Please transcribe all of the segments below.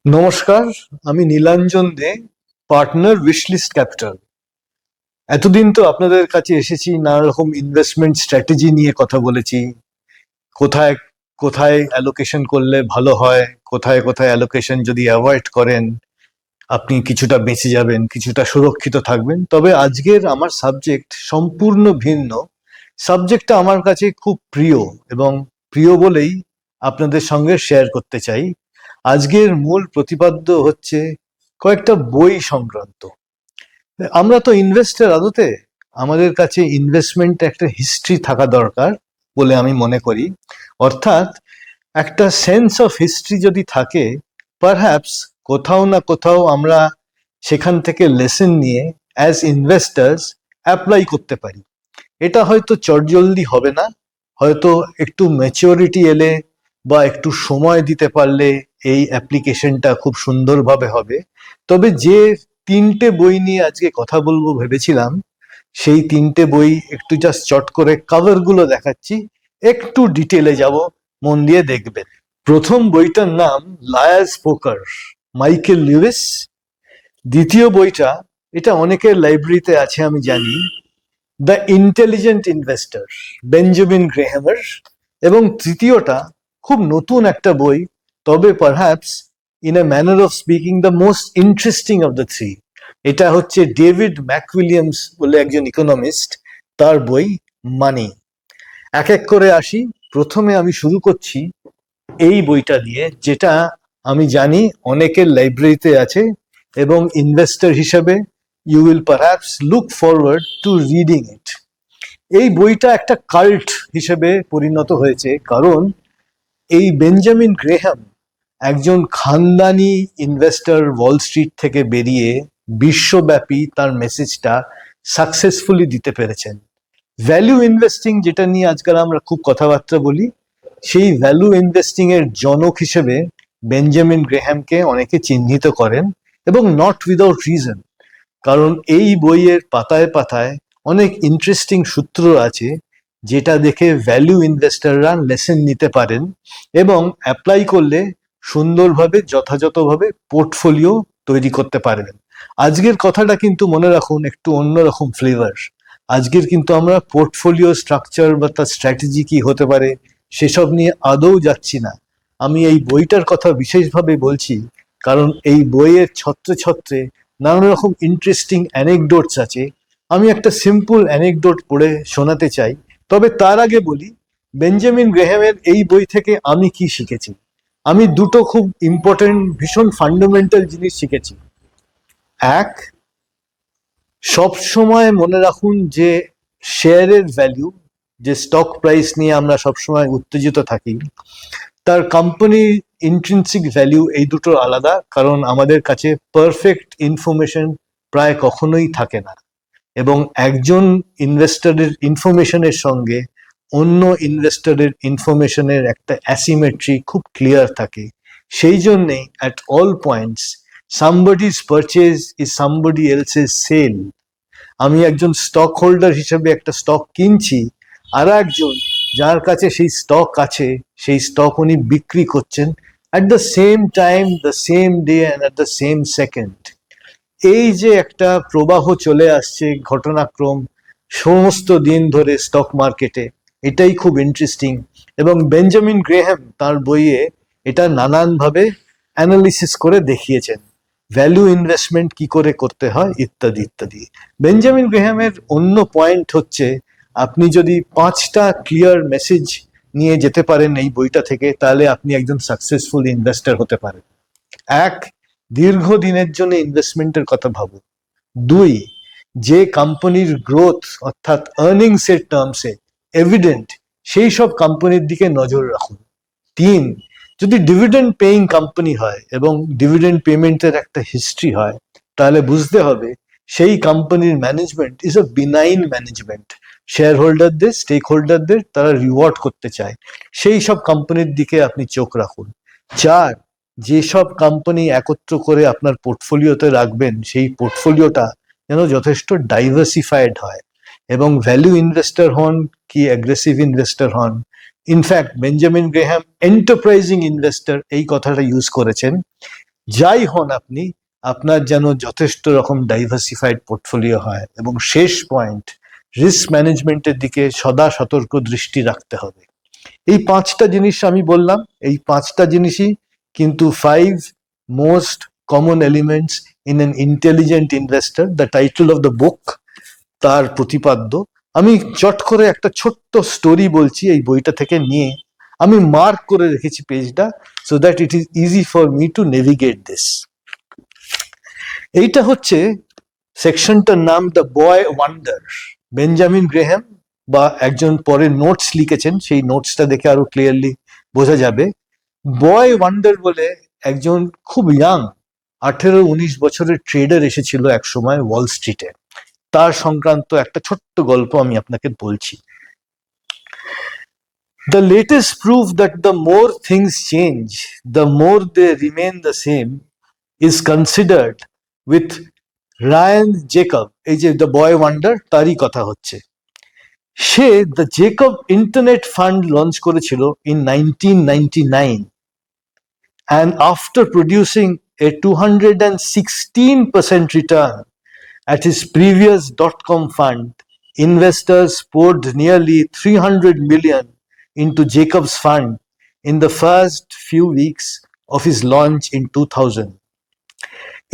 নমস্কার, আমি নীলাঞ্জন দে, partner wishlist capital. এতদিন তো আপনাদের কাছে এসেছি, নানা রকম ইনভেস্টমেন্ট স্ট্র্যাটেজি নিয়ে কথা বলেছি। কোথায় কোথায় অ্যালোকেশন করলে ভালো হয়, কোথায় কোথায় অ্যালোকেশন যদি অ্যাভয়েড করেন আপনি কিছুটা বেঁচে যাবেন, কিছুটা সুরক্ষিত থাকবেন। তবে আজকের আমার সাবজেক্ট সম্পূর্ণ ভিন্ন। সাবজেক্টটা আমার কাছে খুব প্রিয়, এবং প্রিয় বলেই আপনাদের সঙ্গে শেয়ার করতে চাই। আজকের মূল প্রতিপাদ্য হচ্ছে কয়েকটা বই সংক্রান্ত। আমরা তো ইনভেস্টর, আদতে আমাদের কাছে ইনভেস্টমেন্ট একটা হিস্ট্রি থাকা দরকার বলে আমি মনে করি। অর্থাৎ একটা সেন্স অফ হিস্ট্রি যদি থাকে, পারহ্যাপস কোথাও না কোথাও আমরা সেখান থেকে লেসন নিয়ে অ্যাজ ইনভেস্টার্স অ্যাপ্লাই করতে পারি। এটা হয়তো চটজলদি হবে না, হয়তো একটু ম্যাচিওরিটি এলে বা একটু সময় দিতে পারলে এই অ্যাপ্লিকেশনটা খুব সুন্দরভাবে হবে। তবে যে তিনটে বই নিয়ে আজকে কথা বলবো ভেবেছিলাম, সেই তিনটে বই একটু জাস্ট চট করে কভারগুলো দেখাচ্ছি, একটু ডিটেলে যাব, মন দিয়ে দেখবেন। প্রথম বইটার নাম লায়ার্স পোকার, মাইকেল লিউইস। দ্বিতীয় বইটা, এটা অনেকের লাইব্রেরিতে আছে আমি জানি, দ্য ইন্টেলিজেন্ট ইনভেস্টর, বেঞ্জামিন গ্রেহামের। এবং তৃতীয়টা খুব নতুন একটা বই, তবে perhaps in a manner of speaking the most interesting of the three. এটা হচ্ছে ডেভিড ম্যাকউইলিয়ামস বলে একজন ইকোনমিস্ট, তার বই মানি। এক এক করে আসি। প্রথমে আমি শুরু করছি এই বইটা দিয়ে, যেটা আমি জানি অনেকের লাইব্রেরিতে আছে, এবং ইনভেস্টর হিসেবে you will perhaps look forward to reading it. এই বইটা একটা কাল্ট হিসেবে পরিণত হয়েছে, কারণ এই বেঞ্জামিন গ্রেহাম একজন খানদানি ইনভেস্টর, ওয়াল স্ট্রিট থেকে বেরিয়ে বিশ্বব্যাপী তার মেসেজটা সাকসেসফুলি দিতে পেরেছেন। ভ্যালু ইনভেস্টিং, যেটা নিয়ে আজকাল আমরা খুব কথাবার্তা বলি, সেই ভ্যালু ইনভেস্টিং এর জনক হিসেবে বেঞ্জামিন গ্রেহামকে অনেকে চিহ্নিত করেন, এবং নট উইদাউট রিজন। কারণ এই বইয়ের পাতায় পাতায় অনেক ইন্টারেস্টিং সূত্র আছে, যেটা দেখে ভ্যালু ইনভেস্টররা লেসন নিতে পারেন, এবং অ্যাপ্লাই করলে সুন্দরভাবে যথাযথভাবে পোর্টফোলিও তৈরি করতে পারবেন। আজকের কথাটা কিন্তু মনে রাখুন একটু অন্যরকম ফ্লেভার। আজকের কিন্তু আমরা পোর্টফোলিও স্ট্রাকচার বা তার স্ট্র্যাটেজি কি হতে পারে সেসব নিয়ে আদৌ যাচ্ছি না। আমি এই বইটার কথা বিশেষভাবে বলছি, কারণ এই বইয়ের ছত্রে ছত্রে নানা রকম ইন্টারেস্টিং অ্যানেকডোটস আছে। আমি একটা সিম্পল অ্যানেকডোট পড়ে শোনাতে চাই, তবে তার আগে বলি বেঞ্জামিন গ্রেহামের এই বই থেকে আমি কি শিখেছি। আমি দুটো খুব ইম্পর্টেন্ট, ভীষণ ফান্ডামেন্টাল জিনিস শিখেছি। এক, সব সময় মনে রাখুন যে শেয়ারের ভ্যালু, যে স্টক প্রাইস নিয়ে আমরা সবসময় উত্তেজিত থাকি, তার কোম্পানির ইন্ট্রিনসিক ভ্যালু, এই দুটো আলাদা। কারণ আমাদের কাছে পারফেক্ট ইনফরমেশন প্রায় কখনোই থাকে না, এবং একজন ইনভেস্টরের ইনফরমেশনের সঙ্গে অন্য ইনভেস্টরের ইনফরমেশনের একটা অ্যাসিমেট্রি খুব ক্লিয়ার থাকে। সেই জন্যে at all points somebody's purchase is somebody else's sell. আমি একজন স্টক হোল্ডার হিসেবে একটা স্টক কিনছি, আর একজন যার কাছে সেই স্টক আছে, সেই স্টক উনি বিক্রি করছেন at the same time, the same day and at the same second. এই যে একটা প্রবাহ চলে আসছে, ঘটনাক্রম সমস্ত দিন ধরে স্টক মার্কেটে, এটাই খুব ইন্টারেস্টিং। এবং বেঞ্জামিন গ্রেহাম তার বইয়ে এটা নানানভাবে অ্যানালিসিস করে দেখিয়েছেন, ভ্যালু ইনভেস্টমেন্ট কি করে করতে হয় ইত্যাদি ইত্যাদি। বেঞ্জামিন গ্রেহামের অন্য পয়েন্ট হচ্ছে, আপনি যদি 5টা ক্লিয়ার মেসেজ নিয়ে যেতে পারেন এই বইটা থেকে, তাহলে আপনি একজন সাকসেসফুল ইনভেস্টর হতে পারেন। এক, দীর্ঘদিনের জন্য ইনভেস্টমেন্টের কথা ভাবুন। দুই, যে কোম্পানির গ্রোথ অর্থাৎ আর্নিংস এর টার্মসে এভিডেন্ট, সেই সব কোম্পানির দিকে নজর রাখুন। তিন, যদি ডিভিডেন্ড পেইং কোম্পানি হয় এবং ডিভিডেন্ড পেমেন্টের একটা হিস্ট্রি হয়, তাহলে বুঝতে হবে সেই কোম্পানির management is a benign management. Share হোল্ডারদের, স্টেক হোল্ডারদের তারা রিওয়ার্ড করতে চায়, সেই সব কোম্পানির দিকে আপনি চোখ রাখুন। চার, যেসব কোম্পানি একত্র করে আপনার পোর্টফোলিওতে রাখবেন, সেই পোর্টফোলিওটা যেন যথেষ্ট ডাইভার্সিফাইড হয়, এবং ভ্যালু ইনভেস্টর হন কি অ্যাগ্রেসিভ ইনভেস্টর হন। ইনফ্যাক্ট বেঞ্জামিন গ্রেহাম এন্টারপ্রাইজিং ইনভেস্টর এই কথাটা ইউজ করেছেন। যাই হন আপনি, আপনার যেন যথেষ্ট রকম ডাইভার্সিফাইড পোর্টফোলিও হয়, এবং শেষ পয়েন্ট, রিস্ক ম্যানেজমেন্টের দিকে সদা সতর্ক দৃষ্টি রাখতে হবে। এই পাঁচটা জিনিস আমি বললাম, এই পাঁচটা জিনিসই কিন্তু 5 most common elements in an intelligent investor, the title of the book তার প্রতিপাদ্য। আমি চট করে একটা ছোট্ট স্টোরি বলছি এই বইটা থেকে নিয়ে, আমি মার্ক করে রেখেছি পেজটা, so that it is easy for me two navigate this. এইটা হচ্ছে সেকশনটার নাম দ্য বয় ওয়ান্ডার। বেঞ্জামিন গ্রেহাম বা একজন পরে নোটস লিখেছেন, সেই নোটসটা দেখে আরো ক্লিয়ারলি বোঝা যাবে। বয় ওয়ান্ডার বলে একজন খুব ইয়াং 18-19 বছরের ট্রেডার এসেছিল এক সময় ওয়াল স্ট্রিটে। তার সংক্রান্ত একটা ছোট্ট গল্প আমি আপনাকে বলছি। The latest proof that the more things change, the more they remain the same is considered with Ryan Jacob. এই যে দ্য বয় ওয়ান্ডার, তারই কথা হচ্ছে। সে the Jacob internet fund launch করেছিল in 1999, and after producing a 216% return at his previous .com fund, investors poured nearly 300 million into Jacob's fund in the first few weeks of his launch in 2000.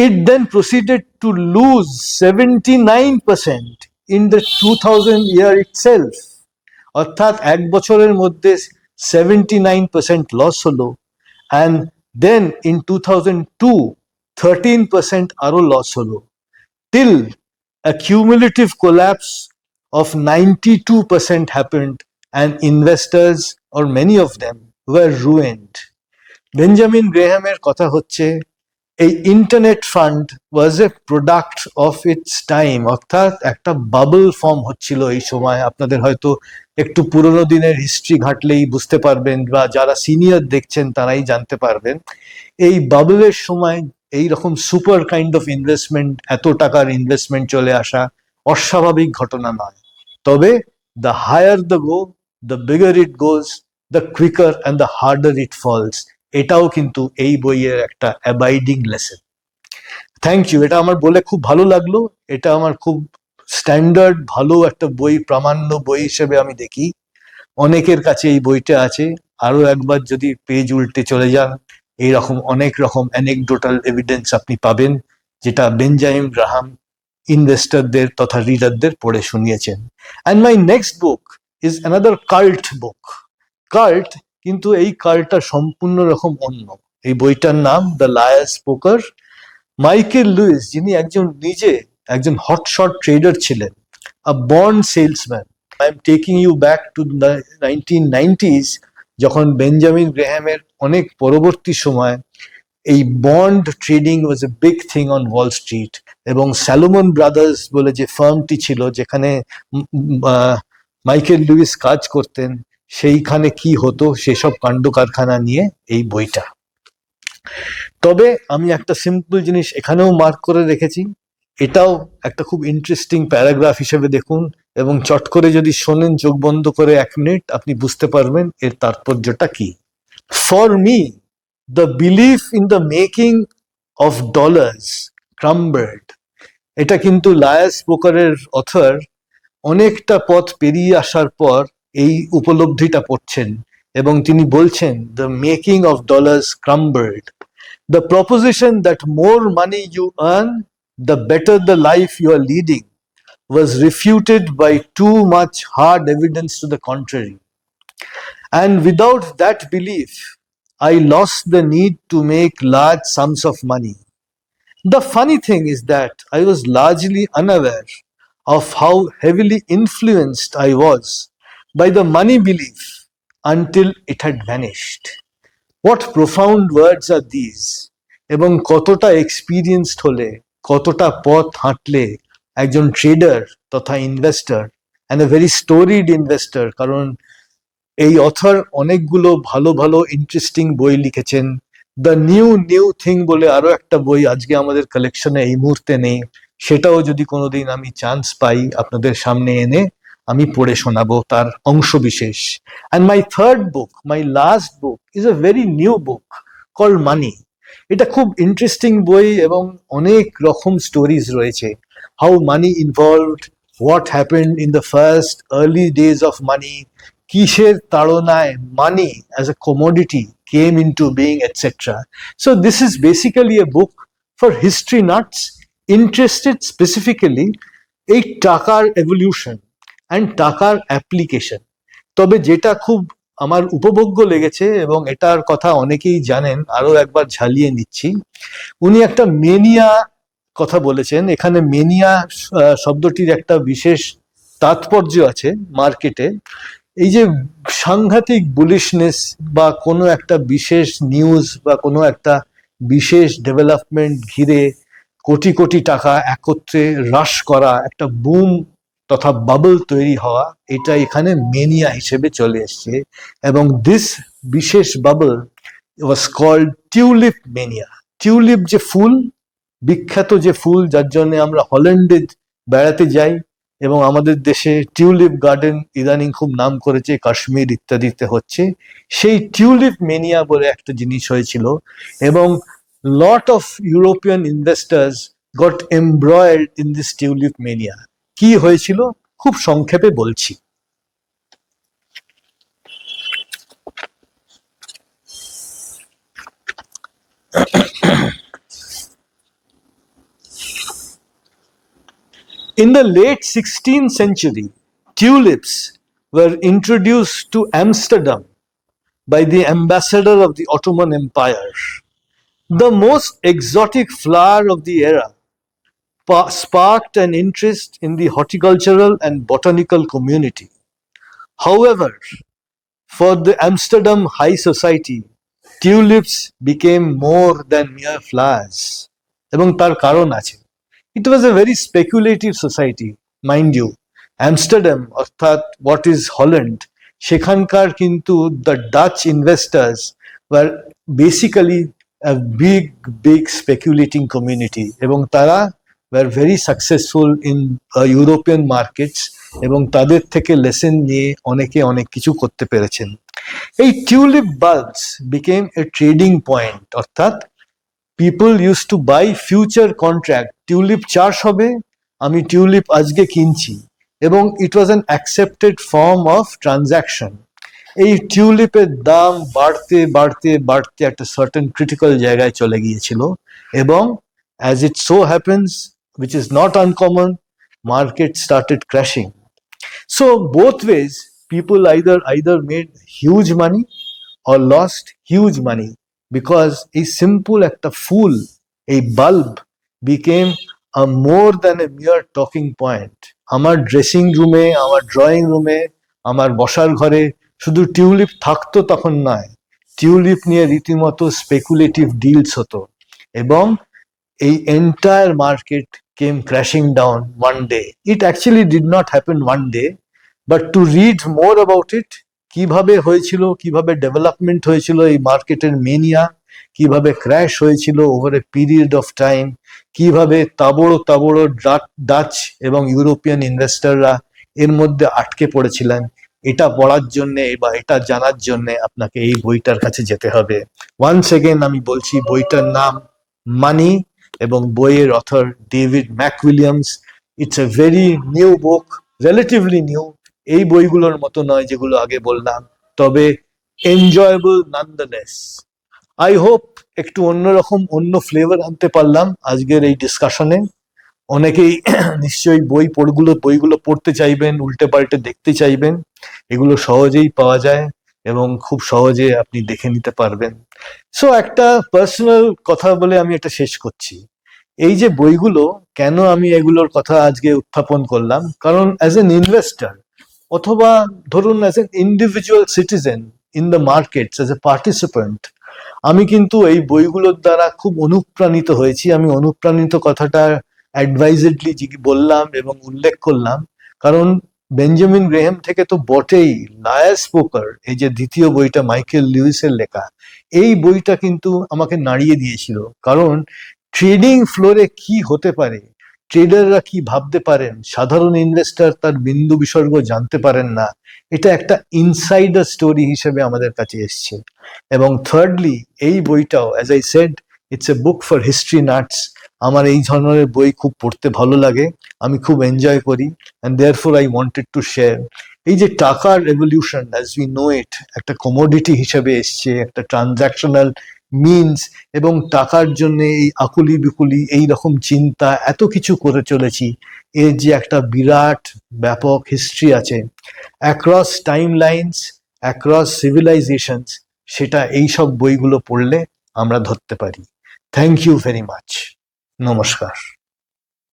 It then proceeded to lose 79% in the 2000 year itself. অর্থাৎ এক বছরের মধ্যে 79% loss হলো, and then in 2002 13% আরো loss হলো, till a cumulative collapse of 92% happened, and investors, or many of them, were ruined. Benjamin গ্রেহামের কথা হচ্ছে, এই internet fund was a product of its time, অর্থাৎ একটা বাবল ফর্ম হচ্ছিল এই সময়। আপনাদের হয়তো একটু পুরোনো দিনের হিস্ট্রি ঘাটলেই বুঝতে পারবেন, বা যারা সিনিয়র দেখছেন তারাই জানতে পারবেন। এই বাবলের সময় এই রকম সুপার কাইন্ড অফ ইনভেস্টমেন্ট, এত টাকার ইনভেস্টমেন্ট চলে আসা অস্বাভাবিক ঘটনা নয়। তবে the higher the go, the bigger it goes, the quicker and the harder it falls, এটাও কিন্তু এই বইয়ের একটা অ্যাবাইডিং লেসন। Thank you. এটা আমার বলে খুব ভালো লাগলো। এটা আমার খুব স্ট্যান্ডার্ড ভালো একটা বই, প্রামাণ্য বই হিসেবে আমি দেখি। অনেকের কাছে এই বইটা আছে, আরো একবার যদি পেজ উল্টে চলে যান, এইরকম অনেক রকম অ্যানেকডোটাল এভিডেন্স আপনি পাবেন, যেটা বেঞ্জামিন গ্রাহাম ইনভেস্টরদের তথা রিডারদের পড়ে শুনিয়েছেন। And my next book is another cult book. Cult, কিন্তু এই কাল্টটা সম্পূর্ণ রকম অন্য। এই বইটার নাম the Liar's Poker. Michael Lewis, যিনি নিজে একজন হটশট ট্রেডার ছিলেন, a bond salesman. I am taking you back to the 1990s, যখন বেঞ্জামিন গ্রেহামের অনেক পরবর্তী সময় এই bond trading was a big thing on Wall Street, এবং স্যালোমন ব্রাদার্স বলে যে ফার্মটি ছিল যেখানে মাইকেল লুইস কাজ করতেন, সেইখানে কি হতো সেসব কাণ্ড কারখানা নিয়ে এই বইটা। তবে আমি একটা সিম্পল জিনিস এখানেও মার্ক করে রেখেছি, এটাও একটা খুব ইন্টারেস্টিং প্যারাগ্রাফ হিসেবে দেখুন, এবং চট করে যদি শোনেন চোখ বন্ধ করে 1 মিনিট, আপনি বুঝতে পারবেন এর তাৎপর্যটা কি। For me the belief in the making of dollars crumbled. এটা কিন্তু লায়ার্স পোকারের অথর অনেকটা পথ পেরিয়ে আসার পর এই উপলব্ধিটা পড়ছেন, এবং তিনি বলছেন the making of dollars crumbled. The proposition that more money you earn, the better the life you are leading, was refuted by too much hard evidence to the contrary. And without that belief, I lost the need to make large sums of money. The funny thing is that I was largely unaware of how heavily influenced I was by the money belief until it had vanished. What profound words are these! এবং কতটা experienced হলে, কতটা পথ হাঁটলে একজন tedder তথা investor, and a very storied investor, কারণ এই অথর অনেকগুলো ভালো ভালো ইন্টারেস্টিং বই লিখেছেন। দ্য নিউ থিং বলে আরো একটা বই আজকে আমাদের কালেকশনে এই মুহূর্তে নেই, সেটাও যদি কোনোদিন আমি চান্স পাই আপনাদের সামনে এনে আমি পড়ে শোনাবো তার অংশ বিশেষ। And my third book, my last book, is a very new book called Money. এটা খুব ইন্টারেস্টিং বই এবং অনেক রকম স্টোরিজ রয়েছে। How money involved, what happened in the first early days of money, কিসের তাড়নায় money as a commodity came into being, etcetera. So this is basically a book for history nuts interested specifically এই টাকার evolution and টাকার application. তবে যেটা খুব আমার উপভোগ্য লেগেছে, এবং এটার কথা অনেকেই জানেন, আরো একবার ঝালিয়ে নিচ্ছি, উনি একটা মেনিয়া কথা বলেছেন। এখানে মেনিয়া শব্দটির একটা বিশেষ তাৎপর্য আছে মার্কেটে। এই যে সাংঘাতিক বুলিশনেস বা কোনো একটা বিশেষ নিউজ বা কোনো একটা বিশেষ ডেভেলপমেন্ট ঘিরে কোটি কোটি টাকা একত্রে হ্রাস করা, একটা বুম তথা বাবল তৈরি হওয়া, এটা এখানে মেনিয়া হিসেবে চলে এসছে। এবং দিস বিশেষ bubble was called tulip mania. Tulip যে ফুল, বিখ্যাত যে ফুল, যার জন্য আমরা হল্যান্ডে বেড়াতে যাই, এবং আমাদের দেশে টিউলিপ গার্ডেন ইদানিং খুব নাম করেছে, কাশ্মীর ইত্যাদিতে হচ্ছে, সেই টিউলিপ মেনিয়া বলে একটা জিনিস হয়েছিল। এবং lot of European investors goat এমব্রয়েড in this tulip mania. কি হয়েছিল খুব সংক্ষেপে বলছি। In the late 16th century, tulips were introduced to Amsterdam by the ambassador of the Ottoman Empire. The most exotic flower of the era, sparked an interest in the horticultural and botanical community. However, for the Amsterdam high society, tulips became more than mere flowers. এবং তার কারণ আছে। It was a very speculative society, mind you. Amsterdam, অর্থাৎ what is Holland, সেখানকার কিন্তু the Dutch investors were basically a big speculating community, এবং তারা were very successful in European markets, এবং তাদের থেকে লেসন নিয়ে অনেকে অনেক কিছু করতে পেরেছেন। এই tulip bulbs became a trading point, অর্থাৎ people used to buy future contract, tulip চাষ হবে, আমি টিউলিপ আজকে কিনছি, এবং it was an accepted form of transaction. এই টিউলিপের দাম বাড়তে বাড়তে বাড়তে একটা সার্টেন ক্রিটিক্যাল জায়গায় চলে গিয়েছিল, এবং as it so happens, which is not uncommon, market started crashing. So both ways, people either made huge money or lost huge money, because a simple একটা ফুল, a bulb, became a more than a mere talking point. আমার dressing রুমে, আমার drawing রুমে, আমার বসার ঘরে শুধু tulip থাকতো তখন নয়, টিউলিপ নিয়ে রীতিমতো স্পেকুলেটিভ ডিলস হতো, এবং এই entire market came crashing down one day. It actually did not happen one day, but to read more about it, কিভাবে হয়েছিল, কিভাবে ডেভেলপমেন্ট হয়েছিল এই মার্কেটের মেনিয়া, কিভাবে ক্র্যাশ হয়েছিল over a period of time, কিভাবে তাবড়ো তাবড়ো ডাচ এবং ইউরোপিয়ান ইনভেস্টররা এর মধ্যে আটকে পড়েছিলেন, এটা পড়ার জন্য বা এটা জানার জন্য আপনাকে এই বইটার কাছে যেতে হবে। ওয়ান্স এগেন আমি বলছি, বইটার নাম মানি, এবং বইয়ের author David McWilliams. It's a very new book, relatively new, এই বইগুলোর মতো নয় যেগুলো আগে বললাম, তবে এনজয়েবল নানদালেস। আই হোপ একটু অন্যরকম, অন্য ফ্লেভার আনতে পারলাম আজকের এই ডিসকাশনে। অনেকেই নিশ্চয়ই বইগুলো পড়তে চাইবেন, উল্টে পাল্টে দেখতে চাইবেন। এগুলো সহজেই পাওয়া যায় এবং খুব সহজে আপনি দেখে নিতে পারবেন। সো একটা পার্সোনাল কথা বলে আমি এটা শেষ করছি। এই যে বইগুলো, কেন আমি এগুলোর কথা আজকে উত্থাপন করলাম, কারণ অ্যাজ এন ইনভেস্টর, অথবা ধরুন as an individual citizen in the markets, as a participant, আমি কিন্তু এই বইগুলোর দ্বারা খুব অনুপ্রাণিত হয়েছি। আমি অনুপ্রাণিত কথাটা অ্যাডভাইজেডলি বললাম এবং উল্লেখ করলাম, কারণ বেঞ্জামিন গ্রেহাম থেকে তো বটেই, লায়ার্স পোকার, এই যে দ্বিতীয় বইটা মাইকেল লিউইসের লেখা, এই বইটা কিন্তু আমাকে নাড়িয়ে দিয়েছিল। কারণ ট্রেডিং ফ্লোরে কি হতে পারে, ট্রেডাররা কি ভাবতে পারেন, সাধারণ ইনভেস্টর তার বিন্দু বিসর্গ জানতে পারেন না, এটা একটা ইনসাইডার স্টোরি হিসেবে আমাদের কাছে এসছে। এবং থার্ডলি, এই বইটাও, as I said, it's a book for history nuts. আমার এই ধরনের বই খুব পড়তে ভালো লাগে, আমি খুব এনজয় করি, and therefore I wanted to share. এই যে টাকার রেভলিউশন অ্যাজ উই নো ইট একটা কমোডিটি হিসেবে এসছে, একটা ট্রানজাকশনাল মিনস, এবং টাকার জন্য এই আকুলি বিকুলি এই রকম চিন্তা এত কিছু করে চলেছি, এর যে একটা বিরাট ব্যাপক হিস্ট্রি আছে across time lines, across civilisations, সেটা এই সব বইগুলো পড়লে আমরা ধরতে পারি। Thank you very much. নমস্কার।